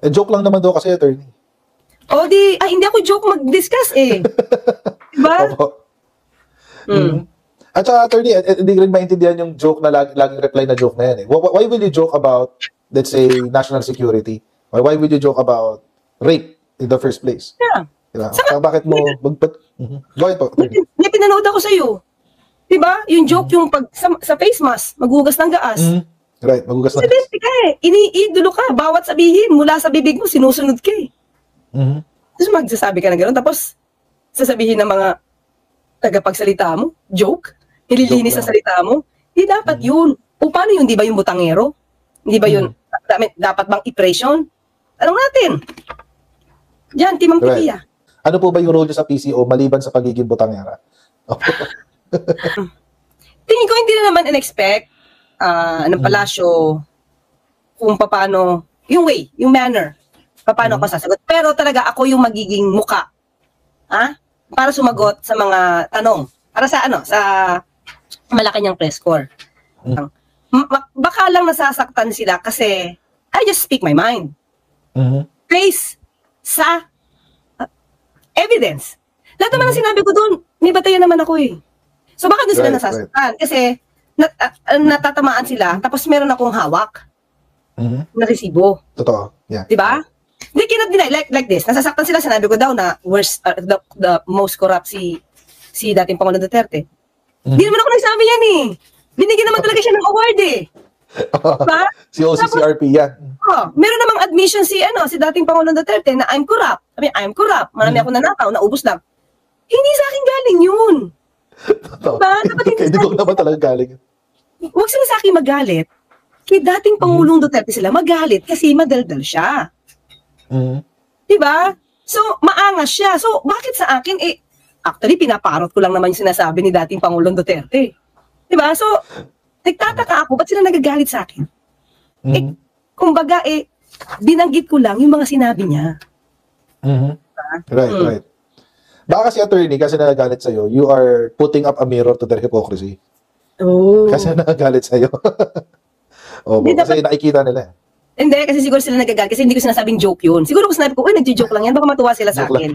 Eh, joke lang naman daw kasi, attorney. O di, hindi ako joke mag-discuss eh. Diba? Opo. At saka, attorney, hindi ko rin maintindihan yung joke na laging reply na joke na yan eh. Why will you joke about, let's say, national security? Or why will you joke about rape in the first place? Yeah. Diba? Saka, Bakit mo Go ahead po, attorney. may pinanood ako sa'yo. Diba? Yung joke, yung pag sa face mask, maghugas ng gaas. Right, magugas na. Presidente ka eh. Iniidolo ka. Bawat sabihin, mula sa bibig mo, sinusunod ka eh. Tapos magsasabi ka na gano'n. Tapos, sasabihin ng mga tagapagsalita mo, joke, nililinis sa salita mo. Hindi dapat yun. O paano yun? Di ba yung butangero? Hindi ba yun? Dapat bang i-pression? Anong natin? Diyan, Timang Pipiya. Ano po ba yung role niyo sa PCO maliban sa pagiging butangera? Tingin ko hindi na naman in-expect ng palasyo kung paano, yung way, yung manner, paano ako sasagot. Pero talaga ako yung magiging muka. Para sumagot sa mga tanong. Para sa sa Malacanang press corps. Baka lang nasasaktan sila kasi I just speak my mind. Based sa evidence. Lahat naman ang sinabi ko doon, may batayan naman ako eh. So baka doon sila nasasaktan. Kasi natatamaan sila, tapos meron akong hawak na resibo. Totoo. Yeah. Diba? They cannot deny, like this. Nasasaktan sila, sinabi ko daw na worst, the most corrupt si dating Pangulong Duterte. Hindi naman ako nagsabi yan eh. Binigyan naman talaga siya ng award eh. Diba? Si OCCRP yan. Meron namang admission si dating Pangulong Duterte na I'm corrupt. I'm corrupt. Marami ako nanakaw, naubos lang. Hindi sa akin galing yun. Diba? Hindi ko naman talaga galing. Huwag sila sa akin magalit. Kay dating Pangulong Duterte sila magalit kasi madaldal siya. Diba? So, maangas siya. So, bakit sa akin, actually, pinaparot ko lang naman yung sinasabi ni dating Pangulong Duterte. Diba? So, nagtataka ako, ba't sila nagagalit sa akin? Kumbaga, binanggit ko lang yung mga sinabi niya. Right. Baka kasi, attorney, kasi nagagalit sa'yo, you are putting up a mirror to their hypocrisy. Kasi nagagalit sa'yo. Kasi nakikita nila. Hindi, kasi siguro sila nagagalit kasi hindi ko sinasabing joke yun. Siguro kung sinabi ko, nagjo-joke lang yan, baka matuwa sila sa akin.